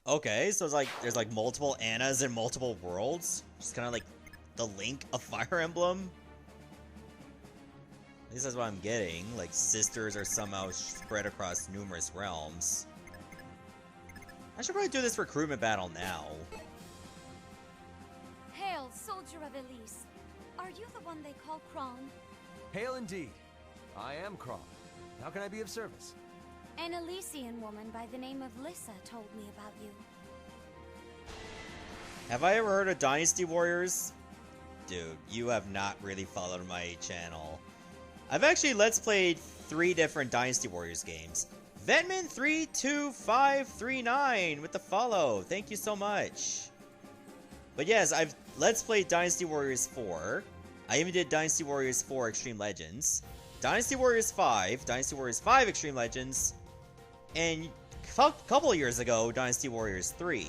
Okay, so it's like there's like multiple Annas in multiple worlds. Just kind of like the Link of Fire Emblem. At least that's what I'm getting. Like sisters are somehow spread across numerous realms. I should probably do this recruitment battle now. Hail, soldier of Elise. Are you the one they call Kron? Hail indeed. I am Kron. How can I be of service? An Elysian woman by the name of Lissa told me about you. Have I ever heard of Dynasty Warriors? Dude, you have not really followed my channel. I've actually Let's Played 3 different Dynasty Warriors games. Vetman32539 with the follow. Thank you so much. But yes, I've Let's Played Dynasty Warriors 4. I even did Dynasty Warriors 4 Extreme Legends. Dynasty Warriors 5, Dynasty Warriors 5 Extreme Legends, and a couple years ago, Dynasty Warriors 3.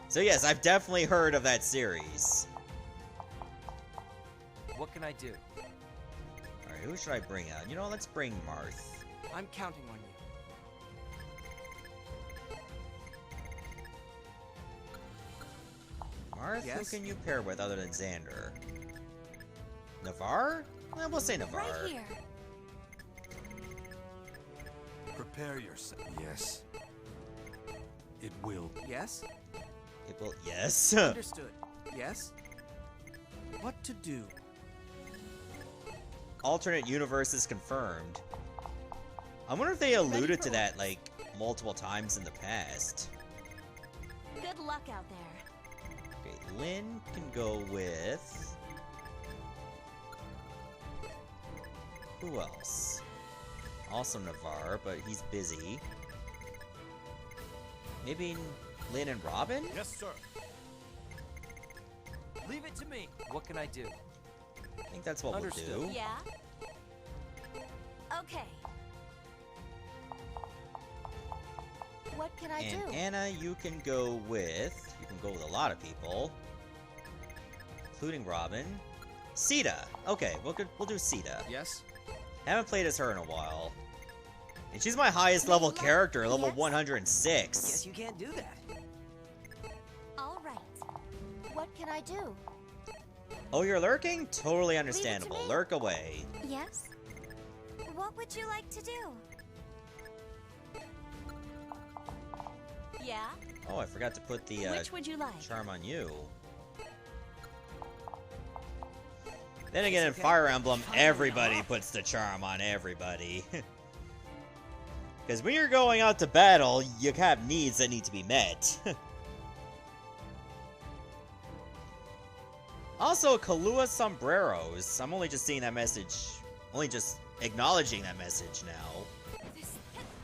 So yes, I've definitely heard of that series. What can I do? Alright, who should I bring out? You know, let's bring Marth. I'm counting on you. Marth, Yes? who can you pair with other than Xander? Navarre? Well, we'll say Navarre. Right here. Prepare yourself. Yes. It will. Yes? It will, yes. Understood. Yes? What to do? Alternate universes confirmed. I wonder if they alluded to that, like, multiple times in the past. Good luck out there. Okay, Lynn can go with... Who else? Also Navarre, but he's busy. Maybe Lynn and Robin? Yes, sir. Leave it to me. What can I do? I think that's what Understood. we'll do. Yeah? Okay. What can I And do? Anna, you can go with... You can go with a lot of people. Including Robin. Sita! Okay, we'll do Sita. Yes? Haven't played as her in a while. And she's my highest level character, level Yes. 106. Guess you can't do that. All right. What can I do? Oh, you're lurking? Totally understandable. me. Lurk away. Yes? What would you like to do? Yeah? Oh, I forgot to put the Which would you like? charm on you. Then again, in okay. Fire Emblem, everybody puts the charm on everybody. Because when you're going out to battle, you have needs that need to be met. Also, Kahlua sombreros. I'm only just seeing that message. Only just acknowledging that message now. This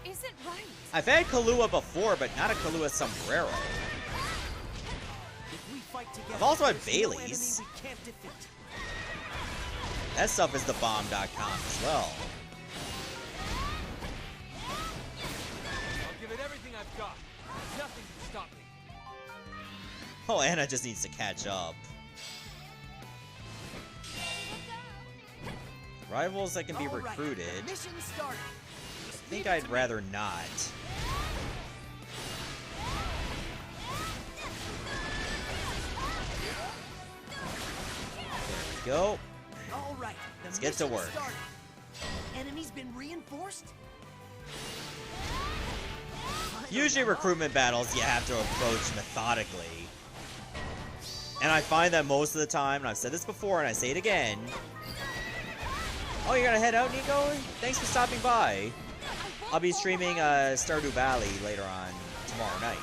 isn't right. I've had Kahlua before, but not a Kahlua sombrero. If we fight together, I've also had there's no Bailey's. enemy we can't defeat. That stuff is thebomb.com as well. I'll give it everything I've got. Nothing can stop me. Oh, Anna just needs to catch up. Rivals that can be All right, recruited. mission started. I think I'd rather not. There we go. All right, the Let's get to mission work. started. Enemies been reinforced? Usually recruitment battles you have to approach methodically. And I find that most of the time, and I've said this before and I say it again. Oh, you're gonna head out, Nico? Thanks for stopping by. I'll be streaming Stardew Valley later on tomorrow night.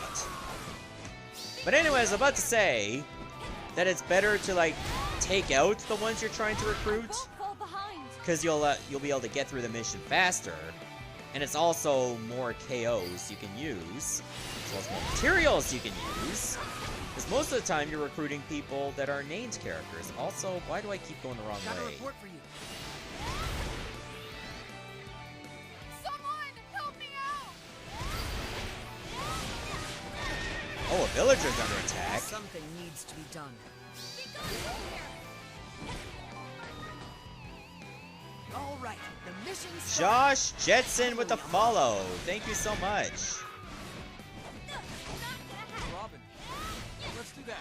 But anyways, I'm about to say that it's better to like take out the ones you're trying to recruit, Don't fall behind. because you'll be able to get through the mission faster, and it's also more KOs you can use, as well as more materials you can use. Because most of the time you're recruiting people that are named characters. Also, why do I keep going the wrong Got a way? report for you. Someone help me out! Oh, a villager's under attack. Something needs to be done. All right, the mission started. Josh Jetson with the follow. Thank you so much. do that.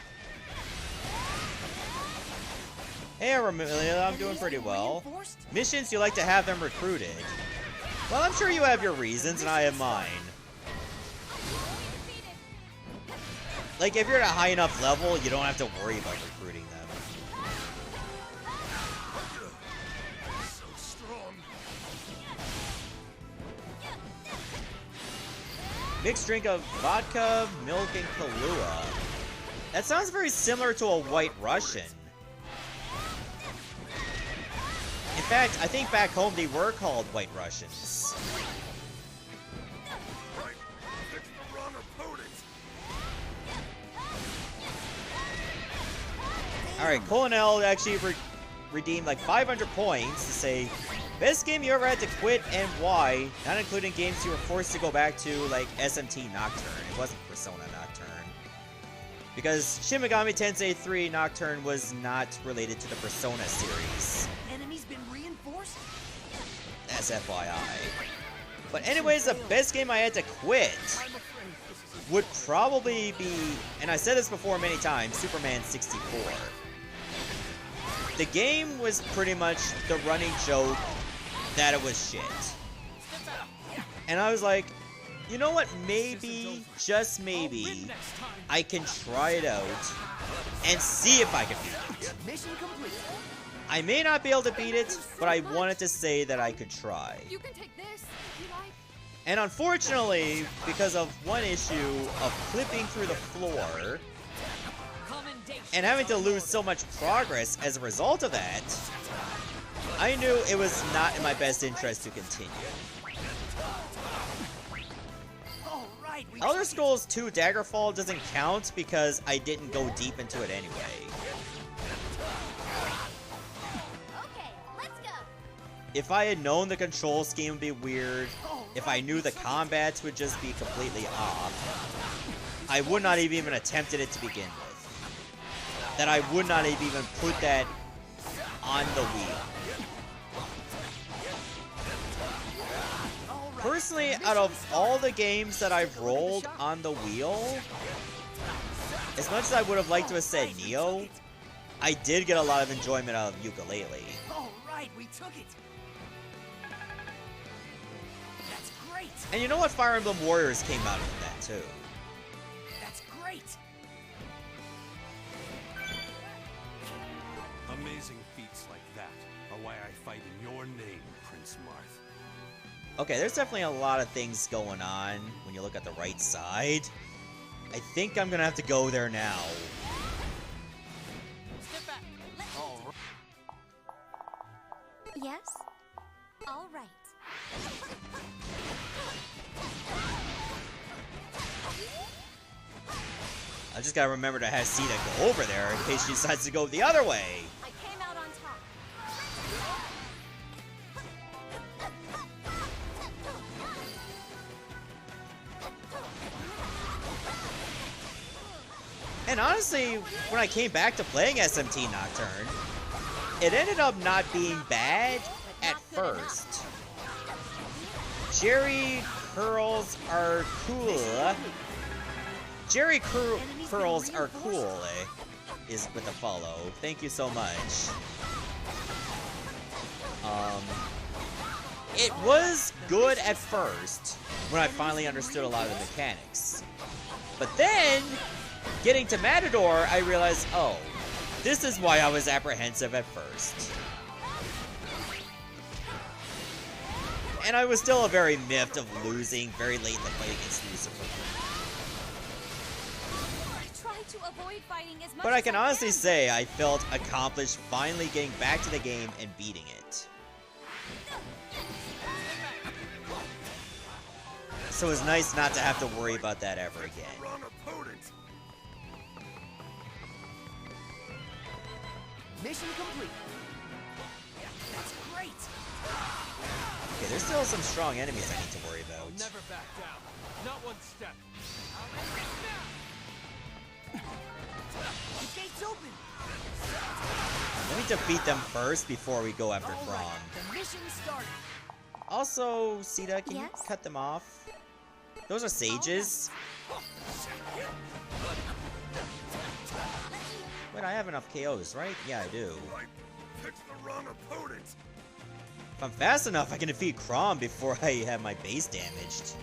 Hey, Amelia, I'm doing pretty well. Missions, you like to have them recruited. Well, I'm sure you have your reasons, and I have mine. Like, if you're at a high enough level, you don't have to worry about recruiting them. So strong. Mixed drink of vodka, milk, and Kahlua. That sounds very similar to a White Russian. In fact, I think back home they were called White Russians. Right. Picked the wrong opponent. Alright, Colonel actually redeemed like 500 points to say, best game you ever had to quit and why, not including games you were forced to go back to, like SMT Nocturne. It wasn't Persona Nocturne. Because Shin Megami Tensei 3 Nocturne was not related to the Persona series. Enemy's been reinforced? As FYI. But anyways, the best game I had to quit would probably be, and I said this before many times, Superman 64. The game was pretty much the running joke that it was shit. And I was like, you know what, maybe, just maybe, I can try it out and see if I can beat it. Mission complete. I may not be able to beat it, but I wanted to say that I could try. You can take this if you like. And unfortunately, because of one issue of flipping through the floor and having to lose so much progress as a result of that, I knew it was not in my best interest to continue. All right, we Elder Scrolls 2 Daggerfall doesn't count because I didn't go deep into it anyway. Okay, let's go. If I had known the control scheme would be weird, if I knew the combats would just be completely off, I would not have even attempted it to begin with. That I would not have even put that on the wheel. Personally, out of all the games that I've rolled on the wheel, as much as I would have liked to have said Neo, I did get a lot of enjoyment out of Ukulele. All right, we took it. That's great. And you know what? Fire Emblem Warriors came out of that too. That's great. Amazing feats like that are why I fight in your name, Prince Marth. Okay, there's definitely a lot of things going on when you look at the right side. I think I'm gonna have to go there now. Step back. Yes? All right. I just gotta remember to have Sita go over there in case she decides to go the other way. I came out on top. And honestly, when I came back to playing SMT Nocturne, it ended up not being bad at first. Jerry curls are cool. Jerry curls are cool, is with the follow. Thank you so much. It was good at first, when I finally understood a lot of the mechanics. But then, getting to Matador, I realized, oh, this is why I was apprehensive at first. And I was still very miffed of losing very late in the fight against Lucifer. I tried to avoid fighting as much But I as can honestly say I felt accomplished finally getting back to the game and beating it. So it was nice not to have to worry about that ever again. Wrong opponent. Mission complete. That's great. Okay, there's still some strong enemies I need to worry about. Never back down. Not one step. The gate's open. Let me defeat them first before we go after All Chrom. right, the mission started. Also, Sita, can Yes? you cut them off? Those are sages. Wait, I have enough KOs, right? Yeah, I do. I picked the wrong opponent. If I'm fast enough, I can defeat Chrom before I have my base damaged.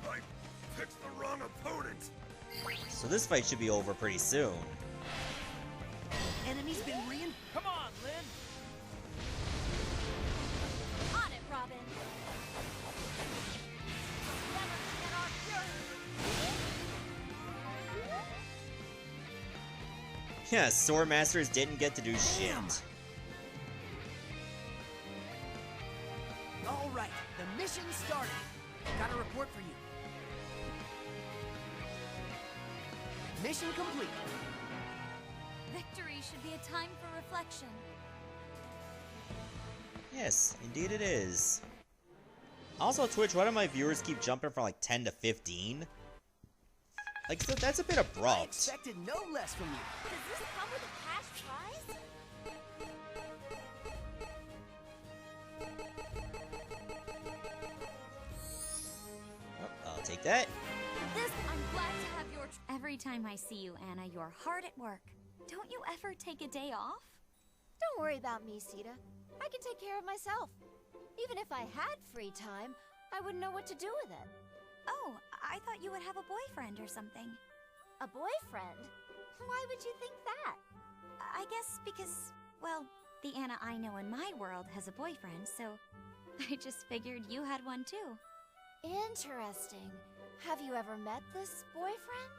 I picked the wrong opponent. So this fight should be over pretty soon. Enemy's been Come on, Lynn! On it, Robin. Never forget our fury. Yeah, Sword Masters didn't get to do shit. All right, the mission started. Got a report for you. Mission complete. Victory should be a time for reflection. Yes, indeed it is. Also, Twitch, why do my viewers keep jumping from like 10 to 15? Like, so that's a bit I abrupt. expected no less from you. Does this come with a cash prize? Oh, I'll take that. I'm glad to have your... Every time I see you, Anna, you're hard at work. Don't you ever take a day off? Don't worry about me, Sita. I can take care of myself. Even if I had free time, I wouldn't know what to do with it. Oh, I thought you would have a boyfriend or something. A boyfriend? Why would you think that? I guess because, well, the Anna I know in my world has a boyfriend, so I just figured you had one too. Interesting. Have you ever met this boyfriend?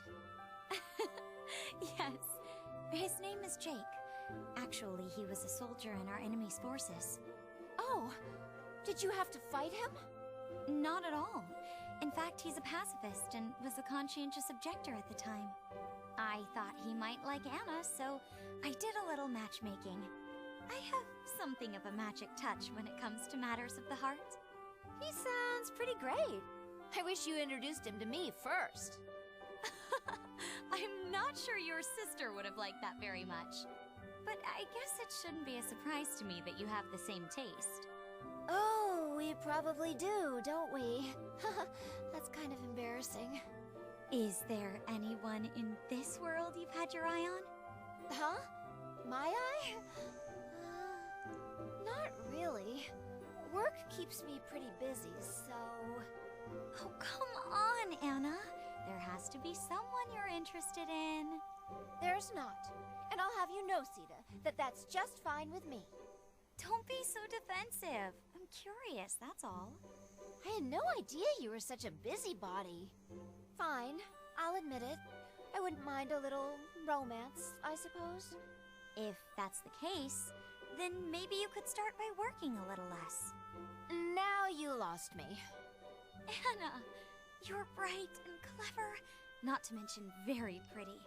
Yes. His name is Jake. Actually, he was a soldier in our enemy's forces. Oh, did you have to fight him? Not at all. In fact, he's a pacifist and was a conscientious objector at the time. I thought he might like Anna, so I did a little matchmaking. I have something of a magic touch when it comes to matters of the heart. He sounds pretty great. I wish you introduced him to me first. I'm not sure your sister would have liked that very much. But I guess it shouldn't be a surprise to me that you have the same taste. Oh, we probably do, don't we? That's kind of embarrassing. Is there anyone in this world you've had your eye on? Huh? My eye? Not really. Work keeps me pretty busy, so... Oh, come on, Anna. There has to be someone you're interested in. There's not. And I'll have you know, Sita, that that's just fine with me. Don't be so defensive. I'm curious, that's all. I had no idea you were such a busybody. Fine, I'll admit it. I wouldn't mind a little romance, I suppose. If that's the case, then maybe you could start by working a little less. Now you lost me. Anna, you're bright and clever, not to mention very pretty.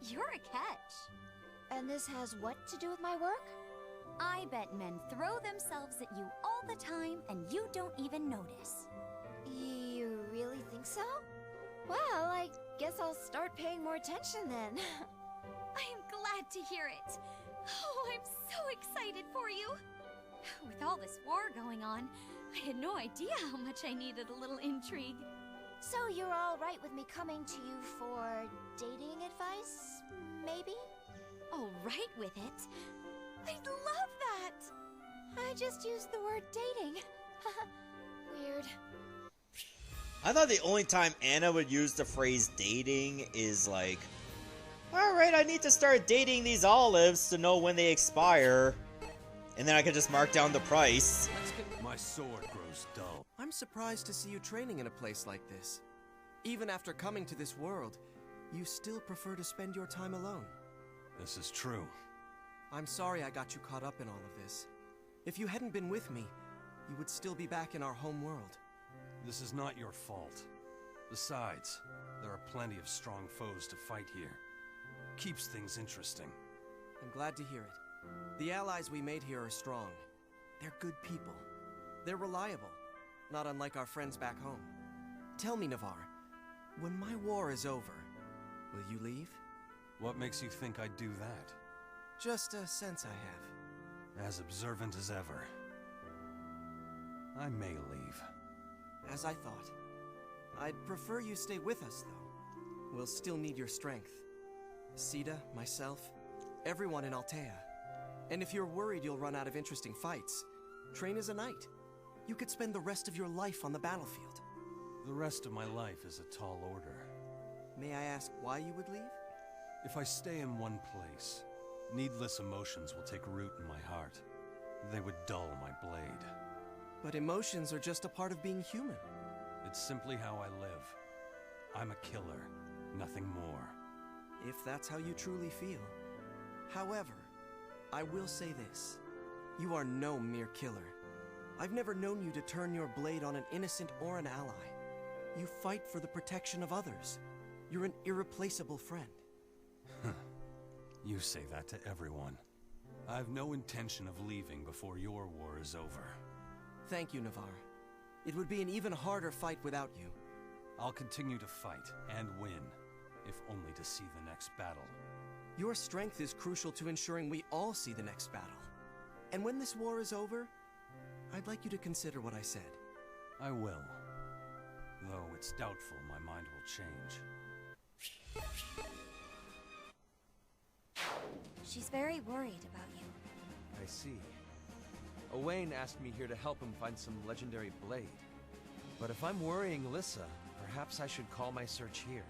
You're a catch. And this has what to do with my work? I bet men throw themselves at you all the time and you don't even notice. You really think so? Well, I guess I'll start paying more attention then. I am glad to hear it. Oh, I'm so excited for you. With all this war going on, I had no idea how much I needed a little intrigue. So you're all right with me coming to you for dating advice, maybe? All right with it? I'd love that! I just used the word dating. Weird. I thought the only time Anna would use the phrase dating is like, alright, I need to start dating these olives to know when they expire. And then I could just mark down the price. My sword grows dull. I'm surprised to see you training in a place like this. Even after coming to this world, you still prefer to spend your time alone. This is true. I'm sorry I got you caught up in all of this. If you hadn't been with me, you would still be back in our home world. This is not your fault. Besides, there are plenty of strong foes to fight here. Keeps things interesting. I'm glad to hear it. The allies we made here are strong. They're good people. They're reliable, not unlike our friends back home. Tell me, Navarre, when my war is over, will you leave? What makes you think I'd do that? Just a sense I have. As observant as ever. I may leave. As I thought. I'd prefer you stay with us, though. we'll still need your strength. Sita, myself, everyone in Altea. And if you're worried you'll run out of interesting fights, train as a knight. You could spend the rest of your life on the battlefield. The rest of my life is a tall order. May I ask why you would leave? If I stay in one place, needless emotions will take root in my heart. They would dull my blade. But emotions are just a part of being human. It's simply how I live. I'm a killer, nothing more. If that's how you truly feel. However, I will say this. You are no mere killer. I've never known you to turn your blade on an innocent or an ally. You fight for the protection of others. You're an irreplaceable friend. You say that to everyone. I've no intention of leaving before your war is over. Thank you, Navarre. It would be an even harder fight without you. I'll continue to fight and win, if only to see the next battle. Your strength is crucial to ensuring we all see the next battle. And when this war is over, I'd like you to consider what I said. I will. Though it's doubtful my mind will change. She's very worried about you. I see. Owain asked me here to help him find some legendary blade. But if I'm worrying Lissa, perhaps I should call my search here.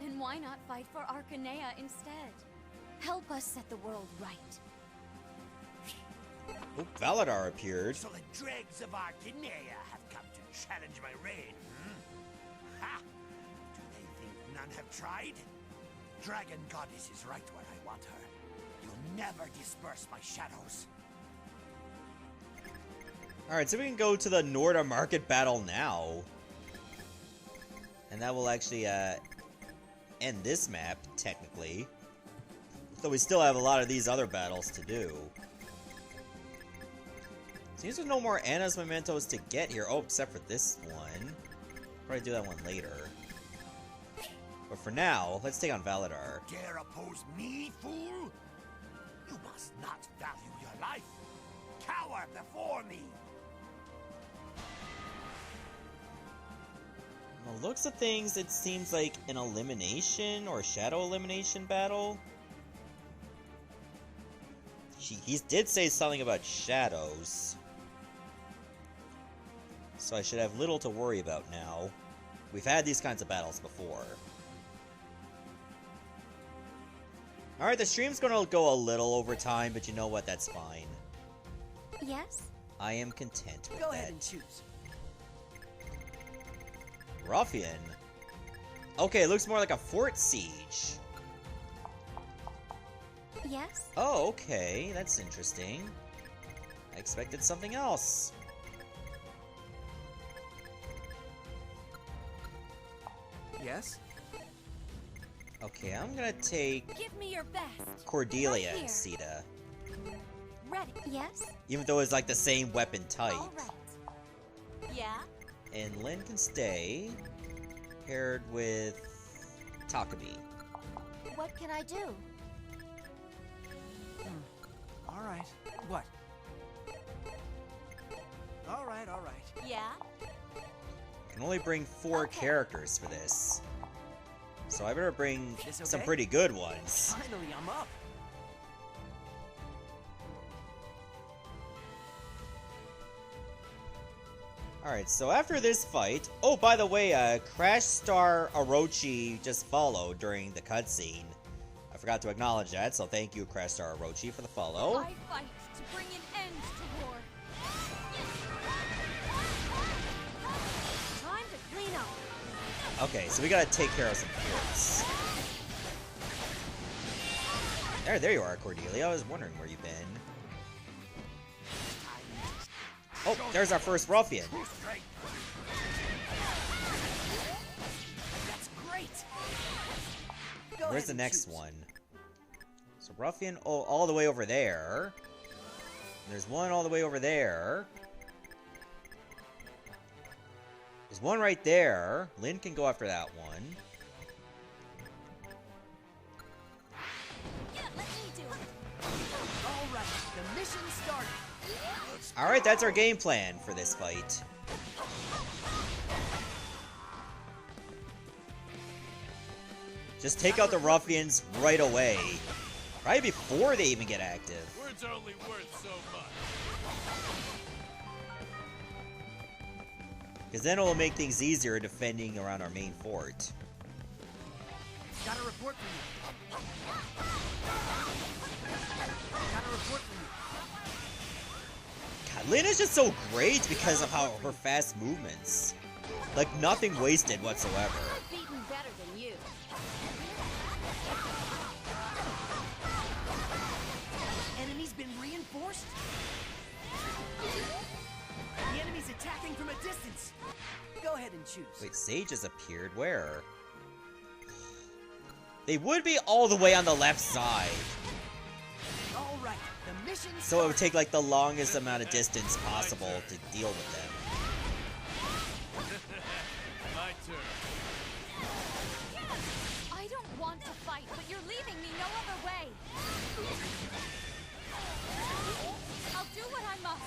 Then why not fight for Arcanea instead? Help us set the world right. Oh, Valadar appeared. So the dregs of Arcanea have come to challenge my reign, Ha! Do they think none have tried? Dragon Goddess is right where I want her. You'll never disperse my shadows. Alright, so we can go to the Norda Market battle now. And that will actually, end this map, technically. Though we still have a lot of these other battles to do. Seems there's no more Anna's Mementos to get here. Oh, except for this one. Probably do that one later. But for now, let's take on Valadar. Dare oppose me, fool? You must not value your life. Cower before me. From the looks of things, it seems like an elimination or shadow elimination battle. He did say something about shadows. So I should have little to worry about now. We've had these kinds of battles before. Alright, the stream's gonna go a little over time, but you know what? That's fine. Yes? I am content with Go that. ahead and choose. Ruffian. Okay, it looks more like a fort siege. Yes? Oh, okay. That's interesting. I expected something else. Yes? Okay, I'm gonna take Give me your best. Cordelia Right here. and Sita. Ready. Yes? Even though it's like the same weapon type. All right. Yeah? And Lynn can stay, paired with Takabi. What can I do? All right. What? All right. Yeah? I can only bring 4 Okay. characters for this. So I better bring This some okay? pretty good ones. Finally, I'm up. Alright, so after this fight... Oh, by the way, Crash Star Orochi just followed during the cutscene. I forgot to acknowledge that, so thank you, Crash Star Orochi, for the follow. I fight to bring an end to war. Time to clean up. Okay, so we gotta take care of some forts. There you are, Cordelia. I was wondering where you've been. Oh, there's our first ruffian. Straight. That's great. Go Where's ahead the and next choose. one? So ruffian, oh, all the way over there. There's one all the way over there. There's one right there. Lynn can go after that one. Yeah, let me do it. All right. The mission started. Alright, that's our game plan for this fight. Just take out the ruffians right away. Right before they even get active. Words are only worth so much. Because then it will make things easier defending around our main fort. Got a report for you. Got a report for you. God, Lynn is just so great because of how her fast movements. Like nothing wasted whatsoever. I've beaten better than you. Enemy's been reinforced? The enemy's attacking from a distance. Go ahead and choose. Wait, sages appeared where? They would be all the way on the left side. All right, the mission. So it would take like the longest amount of distance possible to deal with them. My turn. I don't want to fight, but you're leaving me no other way. I'll do what I must.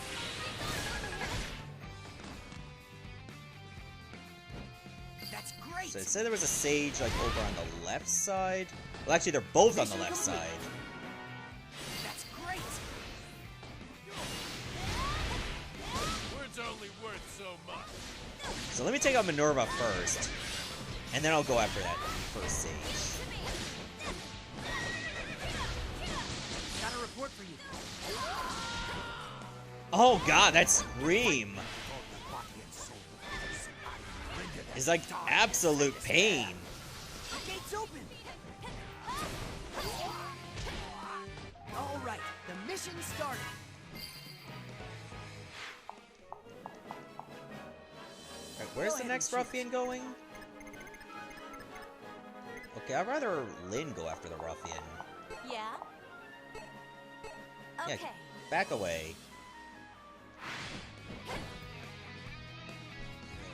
That's great. So it said there was a sage like over on the left side. Well, actually, they're both on the left side. That's great. Words are only worth so much. So let me take out Minerva first, and then I'll go after that first sage. Got a report for you. Oh god, that scream is like absolute pain. The gate's open. All right, the mission started. Right, where's the next ruffian going? Okay, I'd rather Lynn go after the ruffian. Yeah? Yeah, Okay. back away.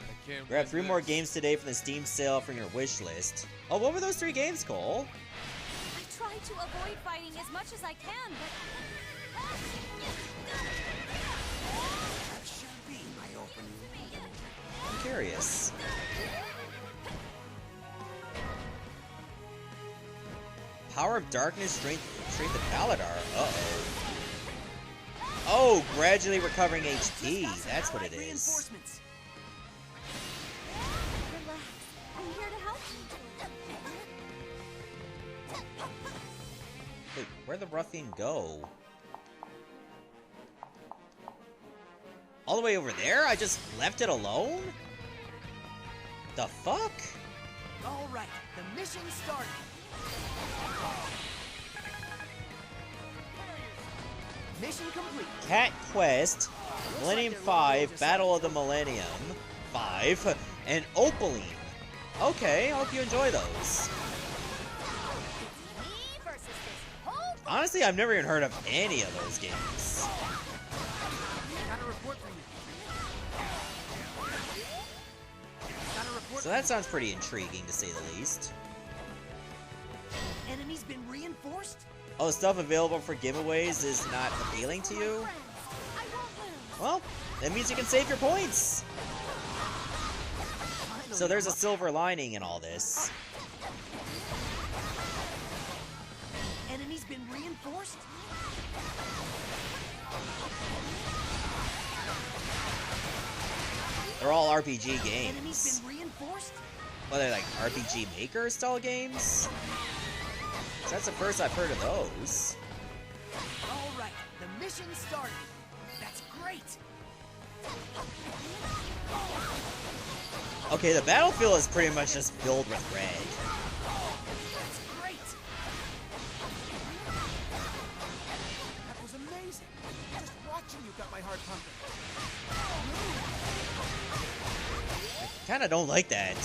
I can't Grab win 3 more this. games today from the Steam sale from your wish list. Oh, what were those 3 games, Cole? I try to avoid fighting as much as I can, but That should be my opening. I'm curious. Power of Darkness, Strength of Paladar. Uh-oh. Oh, gradually recovering HP. That's what it is. Reinforcements. Relax. I'm here to help you. Wait, where'd the ruffian go? All the way over there? I just left it alone? The fuck? All right, the mission started. Mission complete. Cat Quest, Millennium 5, Battle of the Millennium 5, and Opaline. Okay, I hope you enjoy those. Me versus this whole Honestly, I've never even heard of any of those games. Got a report for you. Got a report. So that sounds pretty intriguing, to say the least. Enemy's been reinforced. Oh, stuff available for giveaways is not appealing to you? I won't lose. Well, that means you can save your points. So there's a silver lining in all this. Enemy's been reinforced. They're all RPG Enemy's games. been reinforced. Well, they're like RPG Maker style games? So that's the first I've heard of those. All right, the mission started. That's great. Okay, the battlefield is pretty much just filled with red. That's great. That was amazing. Just watching you got my heart pumping. I kinda don't like that.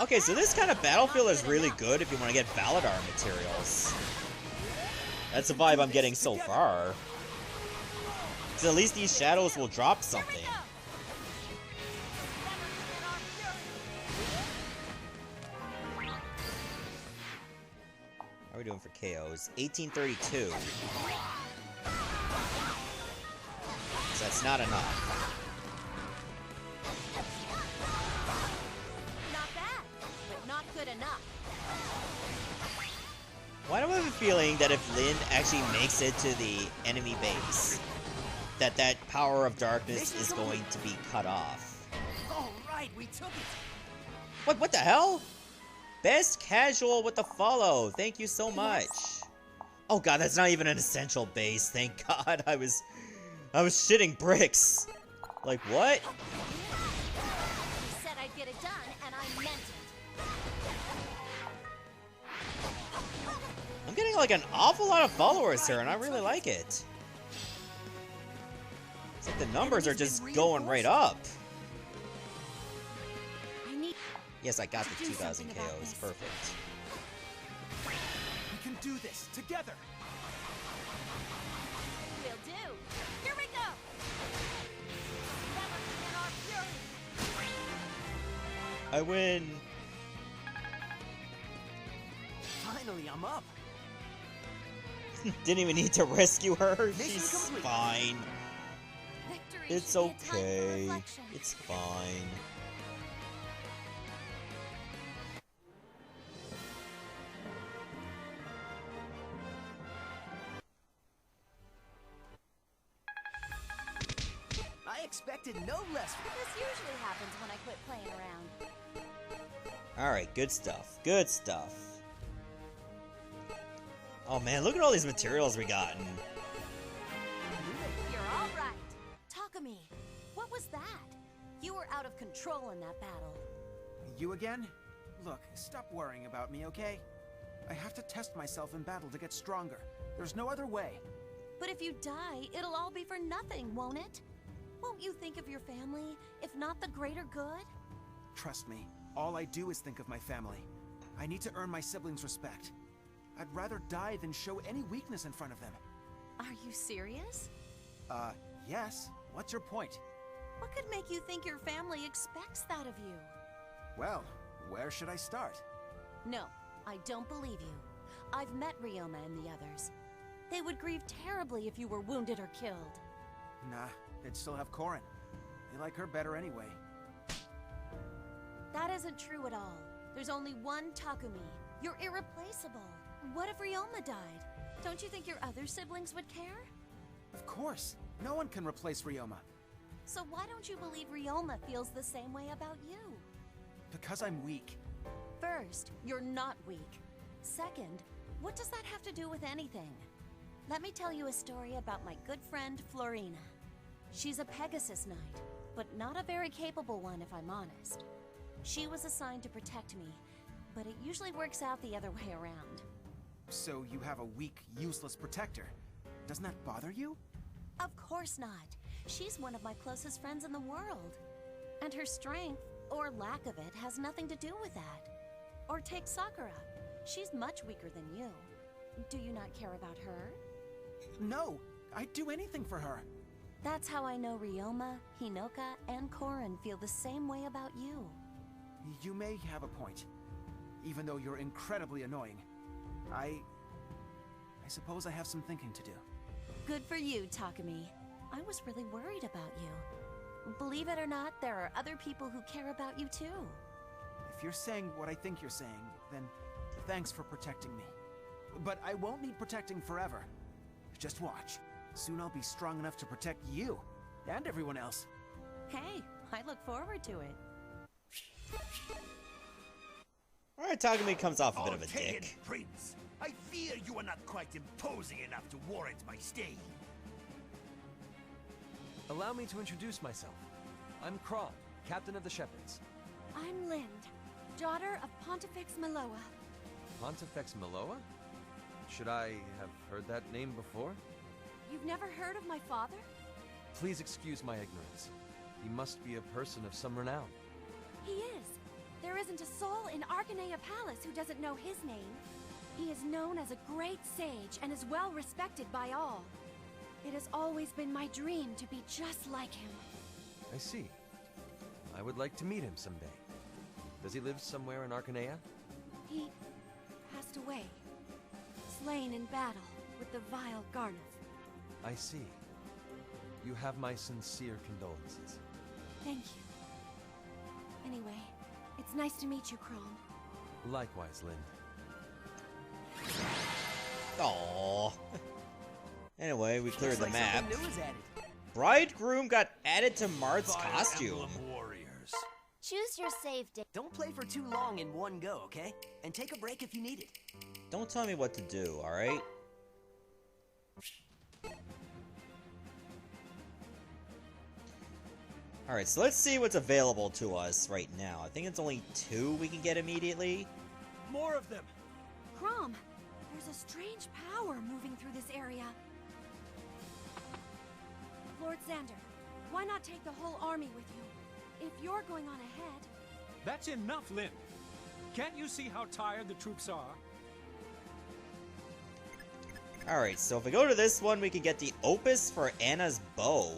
Okay, so this kind of battlefield is really good if you want to get Valadar materials. That's the vibe I'm getting so far. So at least these shadows will drop something. we doing for KOs? 1832. So that's not enough. Not bad, but not good enough. Why do I have a feeling that if Lynn actually makes it to the enemy base, that power of darkness is going to be cut off? All right, we took it. What the hell? Best casual with the follow. Thank you so much. Oh god, that's not even an essential base. Thank god. I was shitting bricks. Like what? You said I'd get it done, and I meant it. I'm getting like an awful lot of followers here, and I really like it. It's like the numbers are just going right up. Yes, I got the 2,000 KOs. Perfect. We can do this together. Will do. Here we go. Never in our fury. I win. Finally, I'm up. Didn't even need to rescue her. Mission She's complete. fine. Victory It's should be a time for okay. reflection. It's fine. I expected no less. This usually happens when I quit playing around. Alright, good stuff. Good stuff. Oh man, look at all these materials we gotten. You're all right. Takumi, what was that? You were out of control in that battle. You again? Look, stop worrying about me, okay? I have to test myself in battle to get stronger. There's no other way. But if you die, it'll all be for nothing, won't it? Won't you think of your family, if not the greater good? Trust me, all I do is think of my family. I need to earn my siblings' respect. I'd rather die than show any weakness in front of them. Are you serious? Yes. What's your point? What could make you think your family expects that of you? Well, where should I start? No, I don't believe you. I've met Ryoma and the others. They would grieve terribly if you were wounded or killed. Nah, they'd still have Korin. They like her better anyway. That isn't true at all. There's only one Takumi. You're irreplaceable. What if Ryoma died? Don't you think your other siblings would care? Of course. No one can replace Ryoma. So why don't you believe Ryoma feels the same way about you? Because I'm weak. First, you're not weak. Second, what does that have to do with anything? Let me tell you a story about my good friend, Florina. She's a Pegasus Knight, but not a very capable one if I'm honest. She was assigned to protect me, but it usually works out the other way around. So you have a weak, useless protector. Doesn't that bother you? Of course not. She's one of my closest friends in the world. And her strength, or lack of it, has nothing to do with that. Or take Sakura. She's much weaker than you. Do you not care about her? No, I'd do anything for her. That's how I know Ryoma, Hinoka, and Korin feel the same way about you. You may have a point. Even though you're incredibly annoying. I suppose I have some thinking to do. Good for you, Takumi. I was really worried about you. Believe it or not, there are other people who care about you too. If you're saying what I think you're saying, then thanks for protecting me. But I won't need protecting forever. Just watch. Soon I'll be strong enough to protect you and everyone else. Hey, I look forward to it. Alright, Takumi comes off a bit of a Archaian dick. Prince, I fear you are not quite imposing enough to warrant my stay. Allow me to introduce myself. I'm Kron, captain of the Shepherds. I'm Lind, daughter of Pontifex Maloa. Pontifex Maloa? Should I have heard that name before? You've never heard of my father? Please excuse my ignorance. He must be a person of some renown. He is. There isn't a soul in Arcanea Palace who doesn't know his name. He is known as a great sage and is well respected by all. It has always been my dream to be just like him. I see. I would like to meet him someday. Does he live somewhere in Arcanea? He passed away. slain in battle with the vile Garneth. I see. You have my sincere condolences. Thank you. Anyway, it's nice to meet you, Chrome. Likewise, Lind. Aww. Anyway, we cleared the map. Something new is added. Bridegroom got added to Marth's Fire costume. Emblem warriors. Choose your save date. Don't play for too long in one go, okay? And take a break if you need it. Don't tell me what to do, alright? Alright, so let's see what's available to us right now. I think it's only 2 we can get immediately. More of them! Crom, there's a strange power moving through this area. Lord Xander, why not take the whole army with you? If you're going on ahead... That's enough, Lynn. Can't you see how tired the troops are? Alright, so if we go to this one, we can get the Opus for Anna's bow.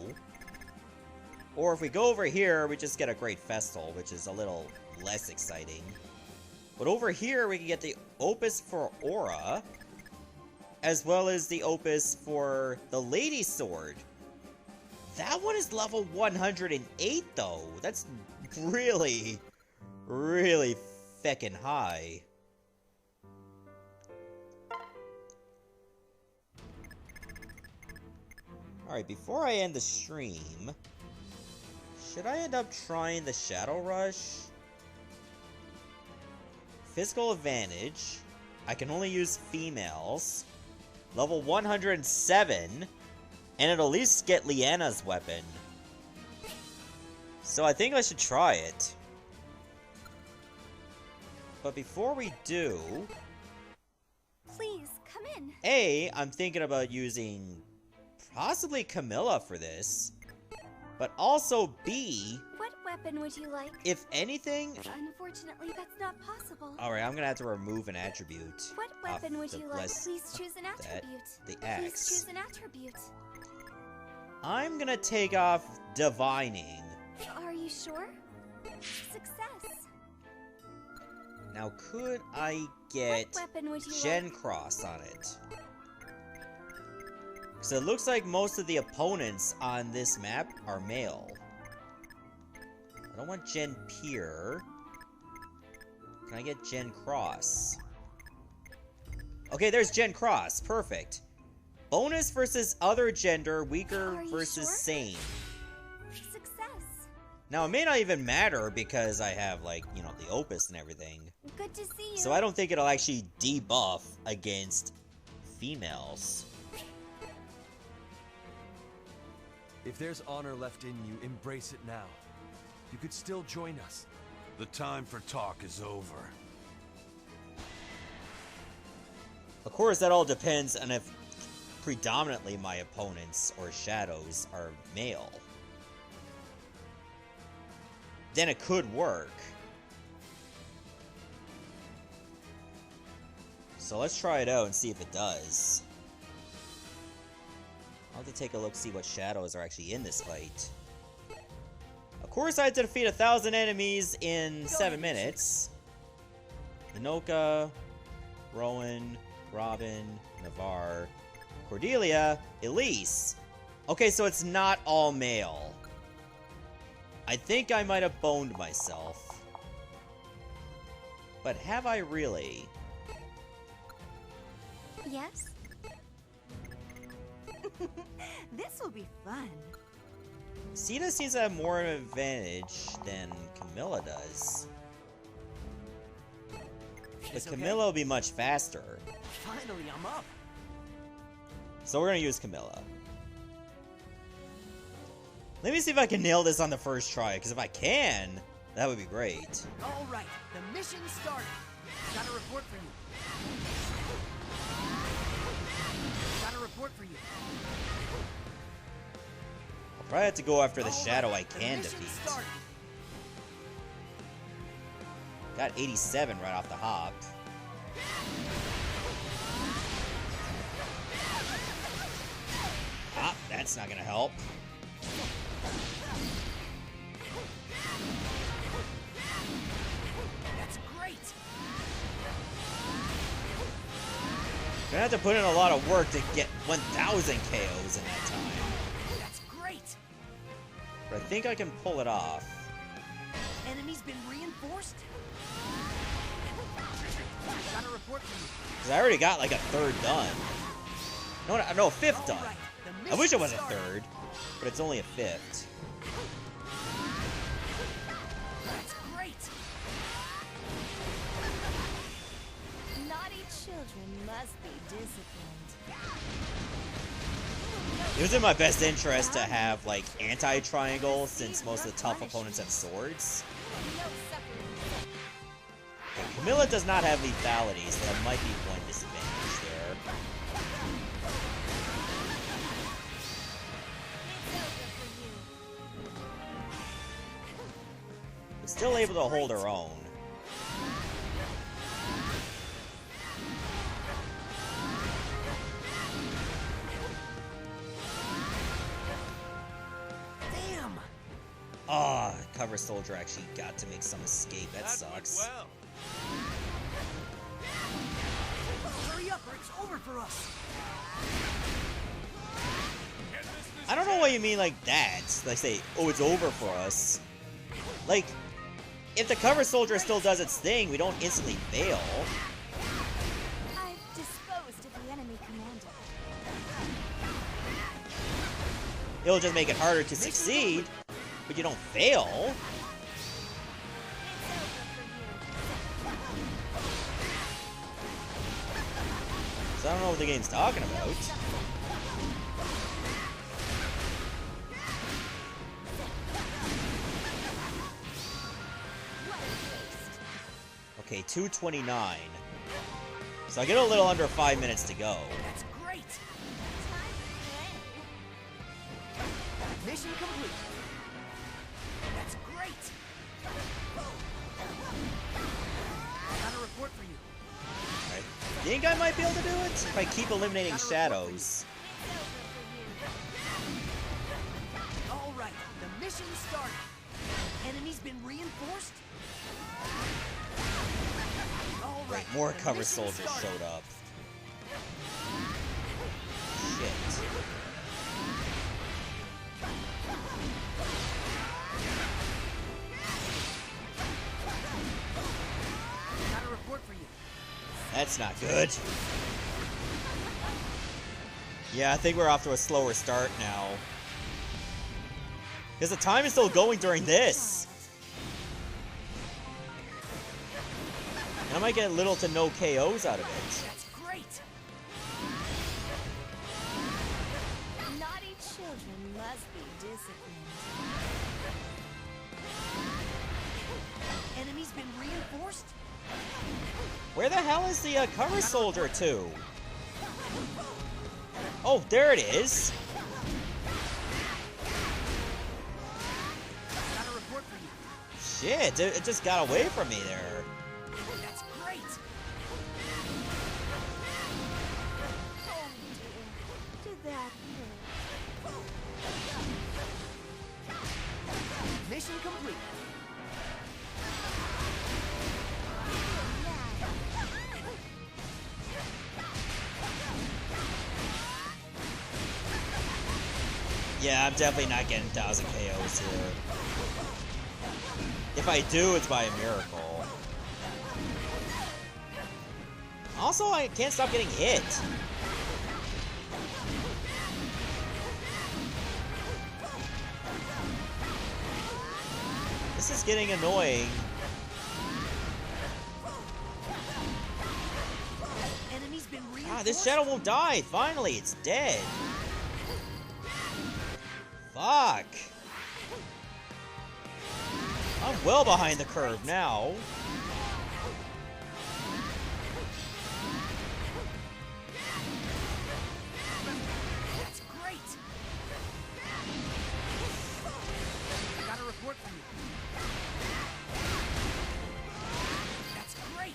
Or if we go over here, we just get a Great Festal, which is a little less exciting. But over here, we can get the Opus for Aura, as well as the Opus for the Lady Sword. That one is level 108, though. That's really, really feckin' high. Alright, before I end the stream, should I end up trying the Shadow Rush? Physical advantage. I can only use females. Level 107. And it'll at least get Leanna's weapon. So I think I should try it. But before we do... Please, come in. A, I'm thinking about using possibly Camilla for this. But also B... What weapon would you like? If anything... Unfortunately, that's not possible. Alright, I'm gonna have to remove an attribute. What weapon would the you like? bless- Please choose an that- attribute. the Please axe. choose an attribute. I'm gonna take off Divining. Are you sure? Success. Now, could I get What weapon would you Gen like? Cross on it? Because it looks like most of the opponents on this map are male. I don't want Gen Peer. Can I get Gen Cross? Okay, there's Gen Cross. Perfect. Bonus versus other gender, weaker Are you versus sure? sane. Success. Now, it may not even matter because I have, like, you know, the Opus and everything. Good to see you. So I don't think it'll actually debuff against females. If there's honor left in you, embrace it now. You could still join us. The time for talk is over. Of course, that all depends on if predominantly my opponents or shadows are male. Then it could work. So let's try it out and see if it does. I'll have to take a look, see what shadows are actually in this fight. Of course, I had to defeat 1,000 enemies in 7 minutes. Minoka, Rowan, Robin, Navarre, Cordelia, Elise. Okay, so it's not all male. I think I might have boned myself. But have I really? Yes? This will be fun. Sita seems to have more of an advantage than Camilla does. But It's okay. Camilla will be much faster. Finally, I'm up. So we're gonna use Camilla. Let me see if I can nail this on the first try, because if I can, that would be great. All right, the mission started. Got a report for you. Got a report for you. I'll probably have to go after the All shadow right, I can the mission defeat. started. Got 87 right off the hop. Ah, that's not gonna help. That's great. Gonna have to put in a lot of work to get 1,000 KOs in that time. That's great. But I think I can pull it off. Enemy's been reinforced. Got a report from you. Because I already got like a third done. No, a fifth done. I wish it was a third, but it's only a fifth. That's great. Naughty children must be disciplined. It was in my best interest to have like anti-triangle since most of the tough opponents have swords. And Camilla does not have lethality, so that might be one disadvantage there. But still able to hold her own. Damn. Ah, Cover Soldier actually got to make some escape. That sucks. Well. Hurry up or it's over for us. I don't know what you mean like that. Like say, oh, it's over for us. Like, if the Cover Soldier still does its thing, we don't instantly fail. I've disposed of the enemy commander. It'll just make it harder to succeed, but you don't fail. So I don't know what the game's talking about. Okay, 2:29. So I get a little under 5 minutes to go. That's great. Mission complete. That's great. Got a report for you. Right. Think I might be able to do it if I keep eliminating shadows. All right, the mission started. Enemy's been reinforced. All right, Right, more the Cover mission Soldiers started. showed up. Shit. Got a report for you. That's not good. Yeah, I think we're off to a slower start now. Because the time is still going during this. And I might get little to no KOs out of it. That's great. Naughty children must be disciplined. Enemy's been reinforced. Where the hell is the Cover Soldier to? Oh, there it is. Got a report for you. Shit, it just got away from me there. That's great. Oh dear, did that hurt? Mission complete. Yeah, I'm definitely not getting 1,000 KOs here. If I do, it's by a miracle. Also, I can't stop getting hit. This is getting annoying. Enemy's been Ah, reinforced. this shadow won't die. Finally, it's dead. Fuck. I'm well behind the curve now. That's great. Got a report for you. That's great.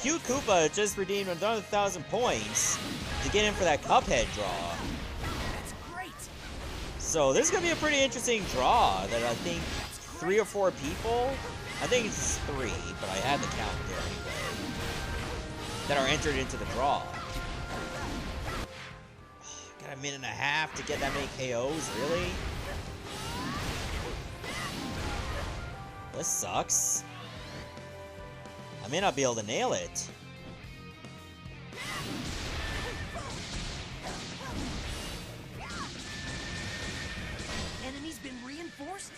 Cute Koopa just redeemed another 1,000 points to get in for that Cuphead draw. That's great. So this is gonna be a pretty interesting draw that I think 3 or 4 people. I think it's 3, but I had the count there anyway. that are entered into the draw. Got a minute and a half to get that many KOs, really? This sucks. I may not be able to nail it. Enemy's been reinforced?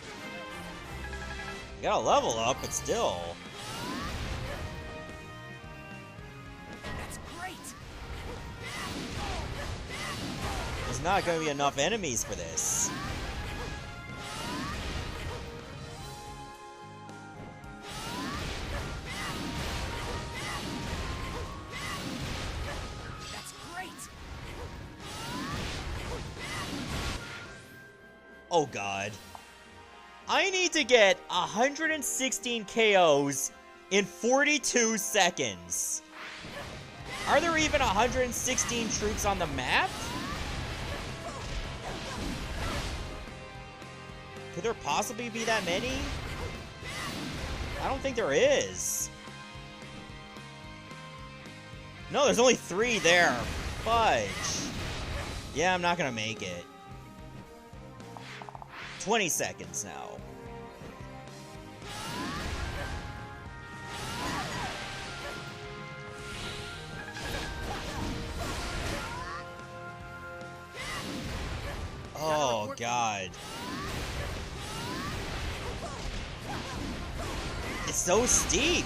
You gotta level up, but still. That's great! There's not gonna be enough enemies for this. That's great! Oh god. I need to get 116 KOs in 42 seconds. Are there even 116 troops on the map? Could there possibly be that many? I don't think there is. No, there's only 3 there. Fudge. Yeah, I'm not gonna make it. 20 seconds now. Oh, God. It's so steep.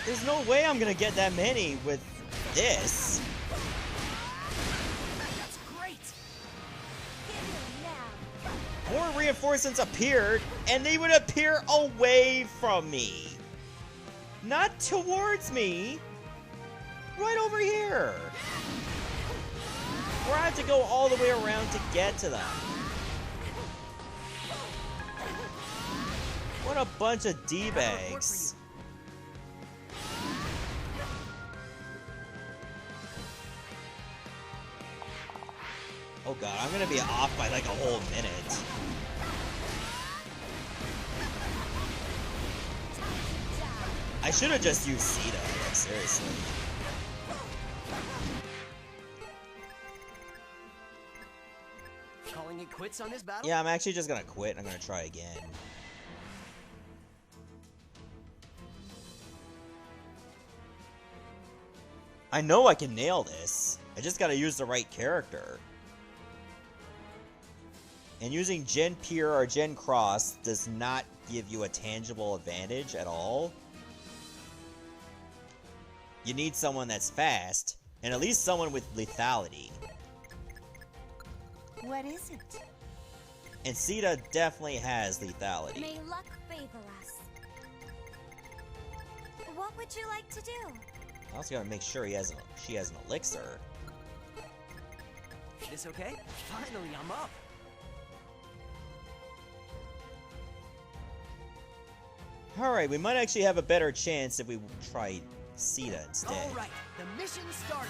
There's no way I'm gonna get that many with this. That's great! More reinforcements appeared, and they would appear away from me. Not towards me. Right over here. Where I have to go all the way around to get to them. What a bunch of D-bags. Oh god, I'm gonna be off by like a whole minute. I should have just used Sita, like seriously. Calling it quits on this battle? Yeah, I'm actually just gonna quit. I'm gonna try again. I know I can nail this. I just gotta use the right character. And using Gen Pure or Gen Cross does not give you a tangible advantage at all. You need someone that's fast, and at least someone with lethality. What is it? And Sita definitely has lethality. May luck favor us. What would you like to do? I also gotta make sure she has an elixir. This okay? Finally, I'm up. Alright, we might actually have a better chance if we try Sita instead. Alright, the mission started.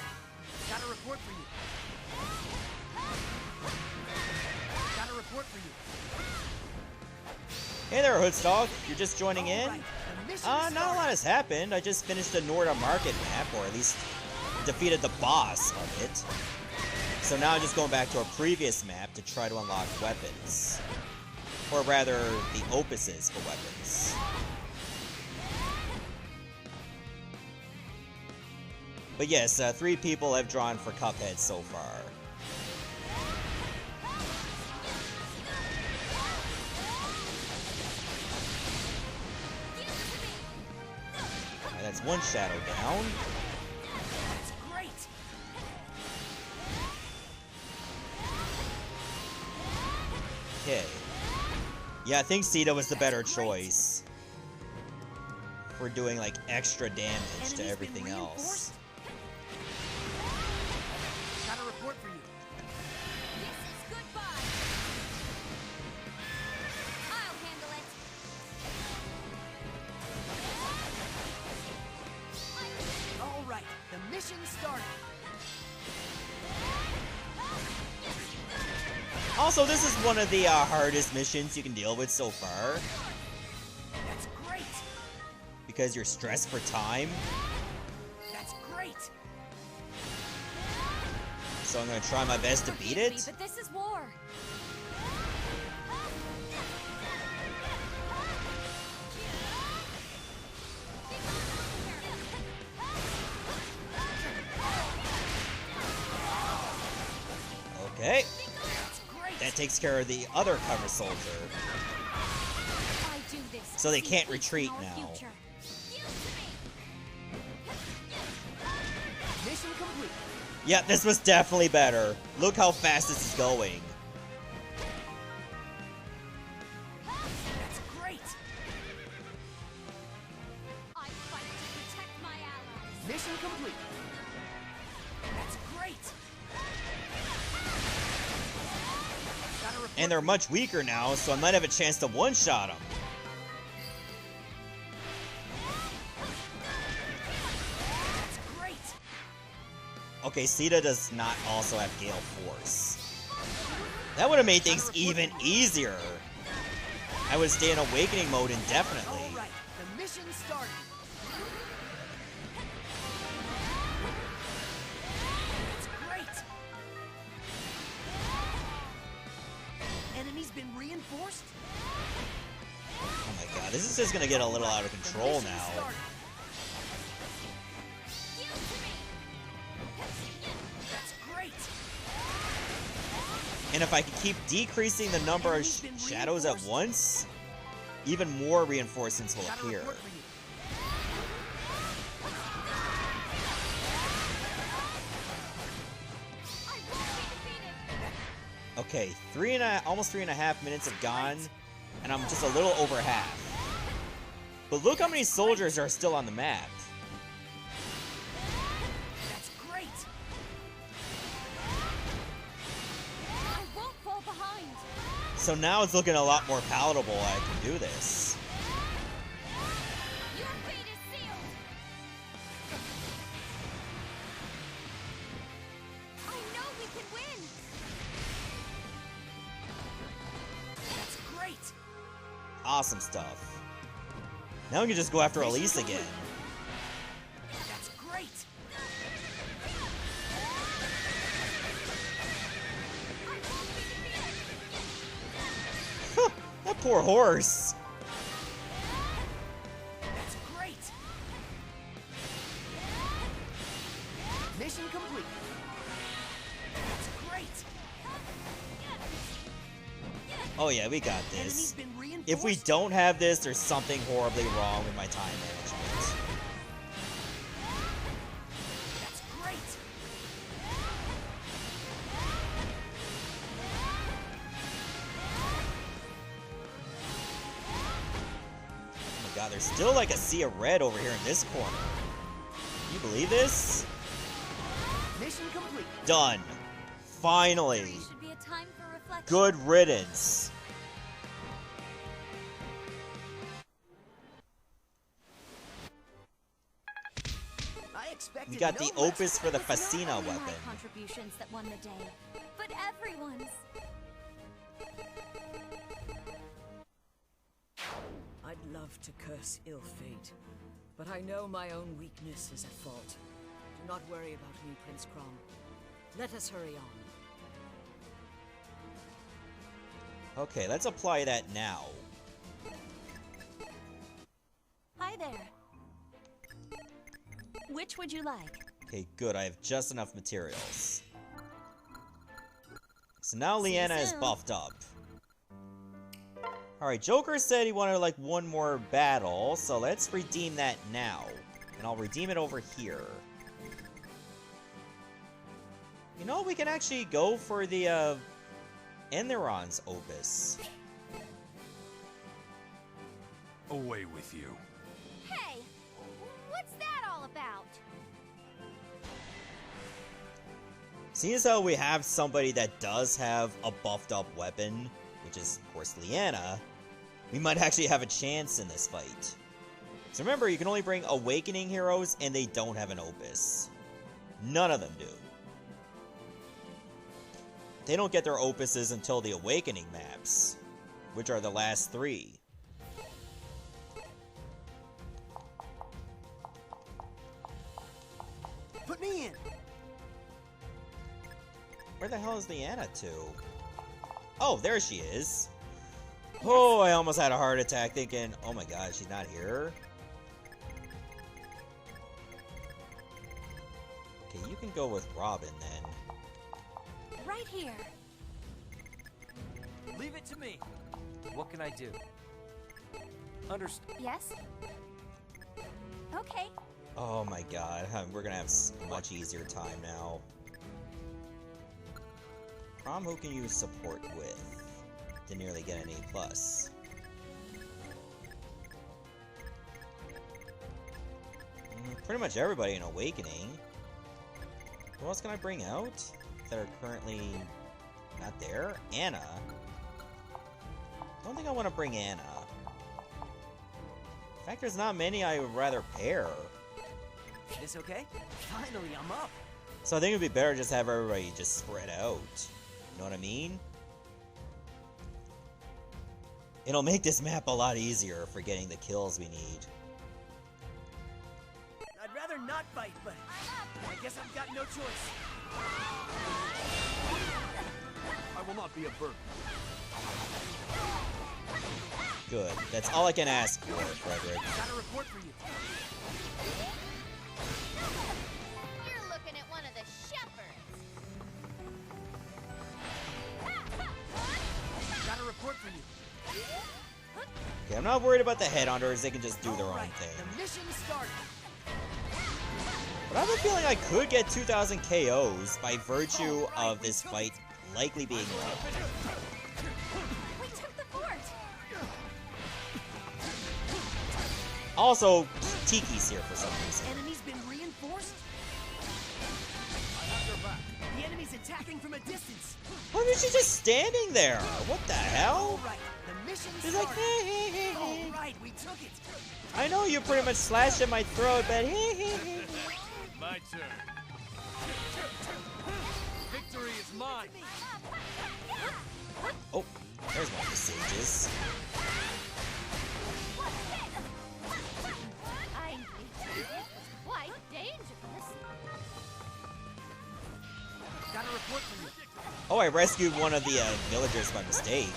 Got a report for you. Got a report for you. Hey there, Hoodstog. You're just joining in? Alright, the mission Not a started. lot has happened. I just finished the Norda Market map, or at least defeated the boss of it. So now I'm just going back to a previous map to try to unlock weapons. Or rather, the opuses for weapons. But yes, 3 people have drawn for Cuphead so far. Alright, that's one shadow down. That's great. Okay. Yeah, I think Sita was the better choice. For doing, like, extra damage Enemy's to been everything else. reinforced? Got a report for you. This is goodbye. I'll handle it. Alright, the mission started. Also, this is one of the hardest missions you can deal with so far. That's great. Because you're stressed for time. That's great. So I'm gonna try my best to beat Forgive me, it. but this is war. Okay. That takes care of the other cover soldier. I do this. So they to can't see retreat our now. future. Mission complete. Yeah, this was definitely better. Look how fast this is going. That's great. I fight to protect my allies. Mission complete. That's great. Gotta report And they're much weaker now, so I might have a chance to one-shot them. That's great. Okay, Sita does not also have Gale Force. That would have made things even easier. I would stay in Awakening mode indefinitely. All right, the mission started. That's great. Enemies been reinforced. Oh my god, this is just gonna get a little out of control The mission now. started. That's great. And if I could keep decreasing the number of shadows at once, even more reinforcements will Gotta appear. report for you. Okay, almost 3.5 minutes have gone, and I'm just a little over half. But look how many soldiers are still on the map. That's great. I won't fall behind. So now it's looking a lot more palatable. I can do this. Your fate is sealed. I know we can win. That's great. Awesome stuff. Now we can just go after Elise again. That's great. Huh, that poor horse. That's great. Mission complete. That's great. Oh yeah, we got Enemies this. been reinforced. If we don't have this, there's something horribly wrong with my time management. That's great. Oh my god, there's still like a sea of red over here in this corner. Can you believe this? Mission complete. Done. Finally. Should be a time for reflection. Good riddance. I expected We got no the less. opus for the It was not Facina only my weapon. contributions that won the day, but everyone's. I'd love to curse ill fate, but I know my own weakness is at fault. Do not worry about me, Prince Crom. Let us hurry on. Okay, let's apply that now. Hi there. Which would you like? Okay, good. I have just enough materials. So now See you Leanna is soon. buffed up. Alright, Joker said he wanted like one more battle, so let's redeem that now. And I'll redeem it over here. You know, we can actually go for the, Entheron's opus. Away with you. Hey, what's that all about? Seeing as how we have somebody that does have a buffed up weapon, which is, of course, Leanna, we might actually have a chance in this fight. So remember, you can only bring Awakening heroes, and they don't have an opus. None of them do. they don't get their opuses until the Awakening maps, which are the last 3. Put me in. Where the hell is the Anna to? Oh, there she is. Oh, I almost had a heart attack thinking, oh my god, she's not here. Okay, you can go with Robin then. Right here. Leave it to me. What can I do? Understood. Yes? Okay. Oh my god, we're gonna have a much easier time now. Prom, who can you support with to nearly get an A+? Pretty much everybody in Awakening. Who else can I bring out that are currently not there? Anna. I don't think I want to bring Anna. In fact, there's not many I would rather pair. This okay? Finally, I'm up. So I think it'd be better just have everybody just spread out. You know what I mean? It'll make this map a lot easier for getting the kills we need. I'd rather not fight, but I guess I've got no choice. I will not be a burden. Good. That's all I can ask for, Frederick. Got a report for you. You're looking at one of the shepherds. Got a report for you. Okay, I'm not worried about the headhunters. They can just do their own Alright, thing. the mission started. But I have a feeling I could get 2,000 KOs by virtue of this fight likely being won. We took the fort. Also, Tiki's here for some reason. Enemy's been reinforced. I have your back. The enemy's attacking from a distance. Why was she just standing there? What the hell? Alright, the mission She's like, started. hey, hey, hey, hey. Alright, we took it. I know you pretty much slashed at my throat, but hey, hey, hey. My turn. Victory is mine. Oh, there's one of the sages. I think it was quite dangerous. Got a report for you. Oh, I rescued one of the villagers by mistake.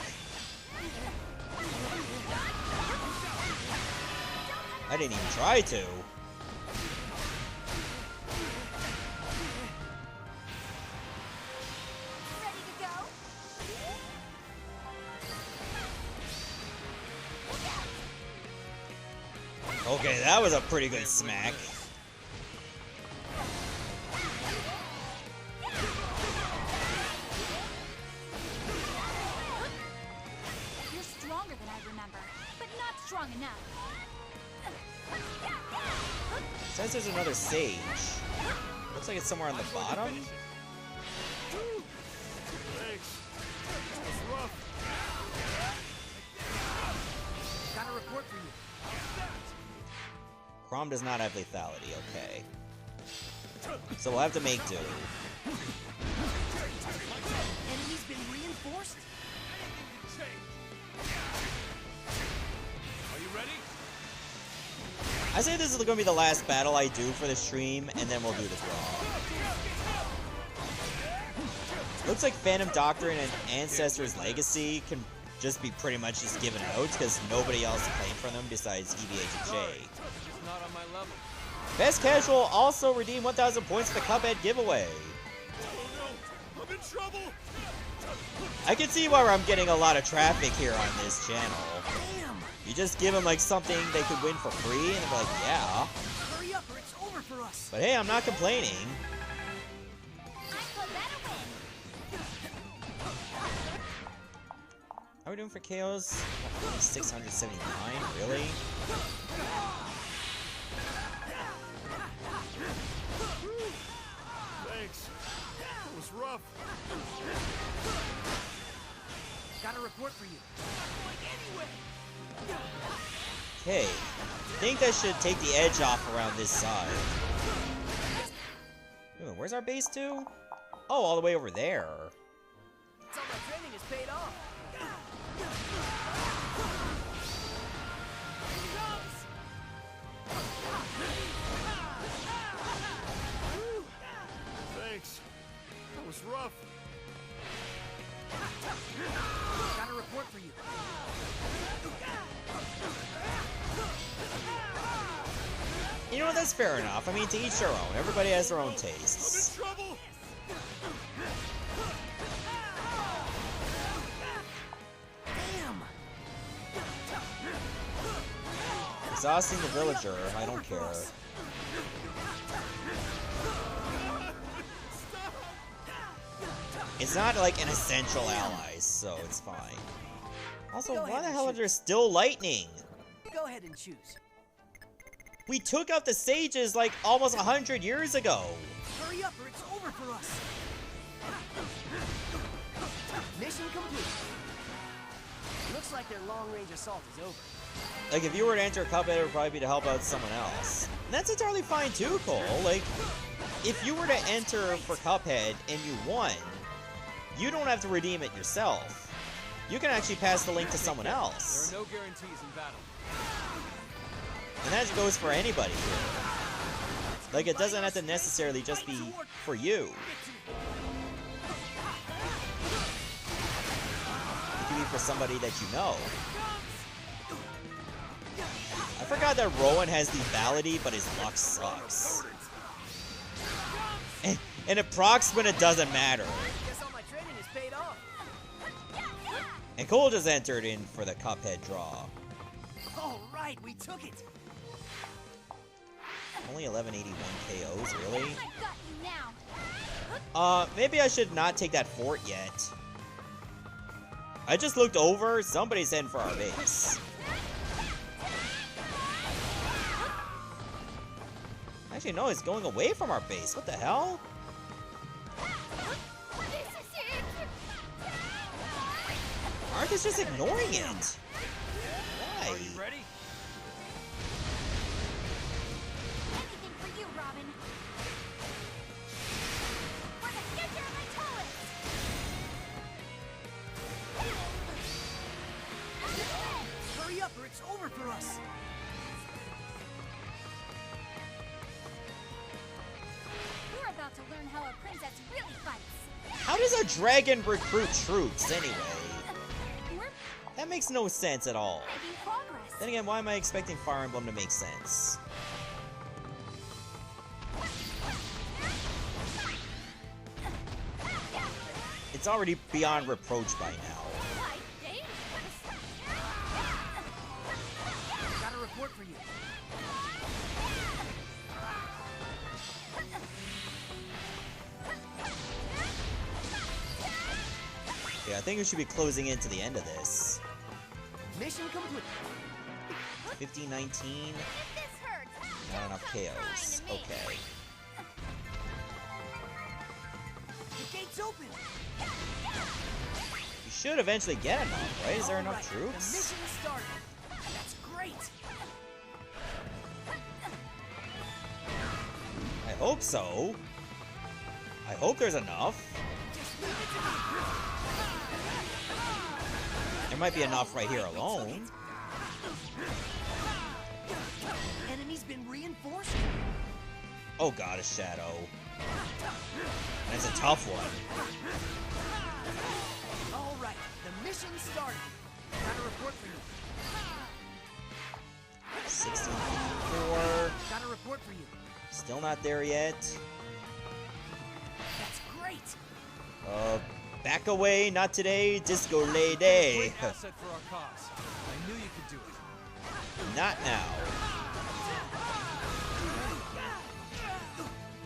I didn't even try to. Ready to go? Okay, that was a pretty good smack. You're stronger than I remember, but not strong enough. Says there's another sage. Looks like it's somewhere on the bottom. Thanks. That was rough. Got a report for you. Crom does not have lethality, okay. So we'll have to make do. Enemy's been reinforced. Are you ready? I say this is going to be the last battle I do for the stream, and then we'll do the draw. Looks like Phantom Doctrine and Ancestor's Legacy can just be pretty much just given out, because nobody else claimed for them besides EVH and J. Just not on my level. Best Casual also redeemed 1,000 points for the Cuphead giveaway. Oh no! I'm in trouble! I can see why I'm getting a lot of traffic here on this channel. Damn. You just give them like something they could win for free, and they're like, yeah. Hurry up or it's over for us. But hey, I'm not complaining. How are we doing for KOs? 679, really? Thanks. It was rough. Got a report for you. Okay, I think that should take the edge off around this side. Ooh, where's our base to? Oh, all the way over there. It's all my training has paid off. Thanks. That was rough. Got a report for you. You know, that's fair enough. I mean, to each their own. Everybody has their own tastes. I'm in trouble. Damn. Exhausting the villager, I don't care. It's not like an essential ally, so it's fine. Also, why the hell are there still lightning? Go ahead and choose. We took out the sages like almost 100 years ago. Hurry up or it's over for us. Mission complete. Looks like their long-range assault is over. Like, if you were to enter Cuphead, it would probably be to help out someone else. And that's entirely fine too, Cole. Like, if you were to enter for Cuphead and you won, you don't have to redeem it yourself. You can actually pass the link to someone else. There are no guarantees in battle. And that goes for anybody here. Like, it doesn't have to necessarily just be for you. It can be for somebody that you know. I forgot that Rowan has lethality, but his luck sucks. And it procs when it doesn't matter. Guess all my training has paid off. And Cole just entered in for the Cuphead draw. All right, we took it. Only 1181 KOs, really? I've got you now. Maybe I should not take that fort yet. I just looked over, somebody's heading for our base. Actually, no, it's going away from our base. What the hell? Ark is just ignoring it. Why? Are you ready? Anything for you, Robin. We're gonna get your toilets. Hurry up or it's over for us. You're about to learn how a princess really fights. How does a dragon recruit troops, anyway? We're That makes no sense at all. making progress. Then again, why am I expecting Fire Emblem to make sense? It's already beyond reproach by now. Quite dangerous. Got a report for you. Okay, I think we should be closing into the end of this. Mission complete. 1519, If this hurts, not enough KOs. to me. Okay. The gate's open. You should eventually get enough, right? Is there All enough right, the troops? mission started. That's great. I hope so. I hope there's enough. Just leave it to me. There might be enough right here alone. Enemy's been reinforced. Oh god, a shadow. That's a tough one. All right, the mission started. Got a report for you. 1654. Got a report for you. Still not there yet. That's great. Back away, not today, disco lady. Great asset for our cause. I knew you could do it. Not now.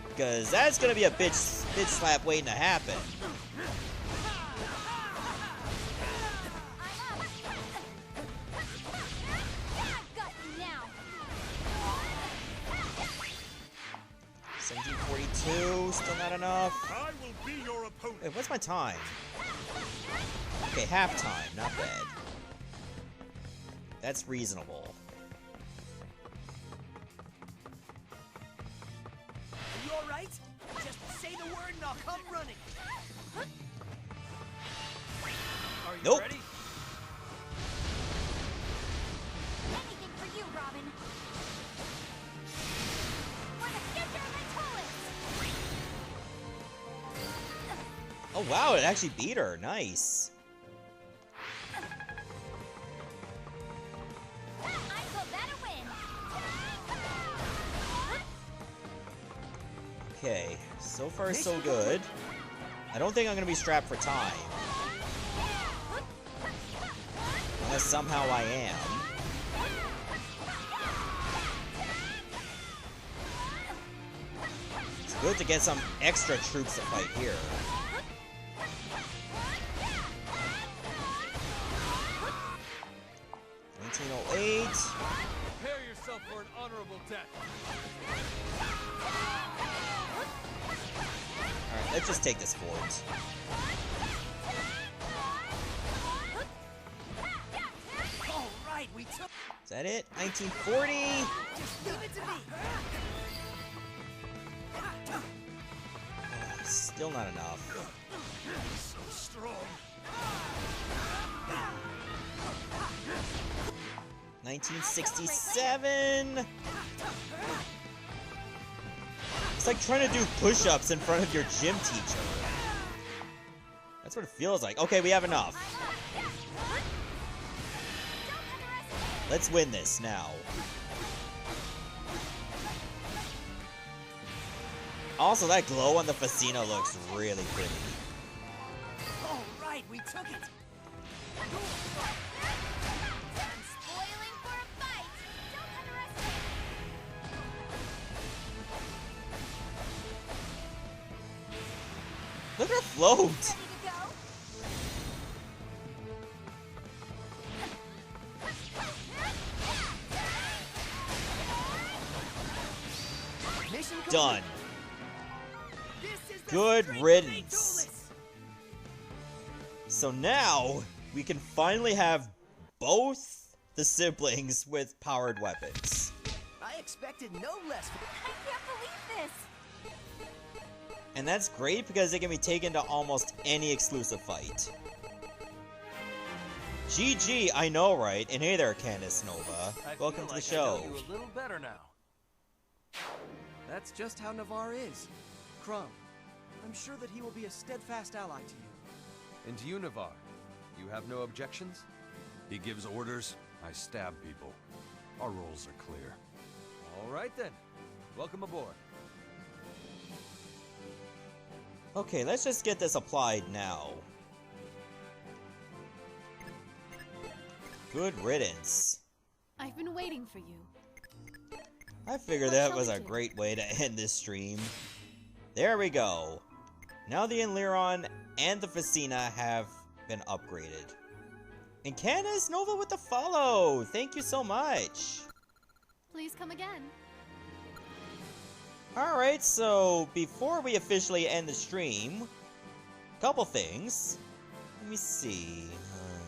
Because that's gonna be a bitch slap waiting to happen. I've got you now. 1742, still not enough. I will be your opponent. Wait, what's my time? Okay, half time, not bad. That's reasonable. Are you all right? Just say the word and I'll come running. Nope. Ready? Anything for you, Robin. For the future of Antolis! Oh wow, it actually beat her. Nice. I call that a win! Okay, so far so good. I don't think I'm gonna be strapped for time. Unless somehow I am. It's good to get some extra troops to fight here. 1908. Prepare yourself for an honorable death. Alright, let's just take this fort. All right, we took. Is that it? 1940? Just leave it to me. Still not enough. So strong. 1967. It's like trying to do push-ups in front of your gym teacher. That's what it feels like. Okay, we have enough. Let's win this now. Also, that glow on the Facina looks really pretty. All right, we took it. Spoiling for a fight! Don't underestimate! Look at her float. Ready to go? Mission complete. Done. This is the Good street riddance. Duelists. So now, we can finally have both the siblings with powered weapons. I expected no less. I can't believe this! And that's great because they can be taken to almost any exclusive fight. GG, I know, right? And hey there, Candace Nova. I Welcome feel to like the I know show. you a little better now. That's just how Navarre is. Crumb, I'm sure that he will be a steadfast ally to you. And to you, Navarre, you have no objections? He gives orders, I stab people. Our roles are clear. All right then. Welcome aboard. Okay, let's just get this applied now. Good riddance. I've been waiting for you. I figured What that shall was we a do? great way to end this stream. There we go. Now the Enliron and the Facina have been upgraded. And Candace Nova with the follow! Thank you so much! Please come again. Alright, so before we officially end the stream, couple things. Let me see.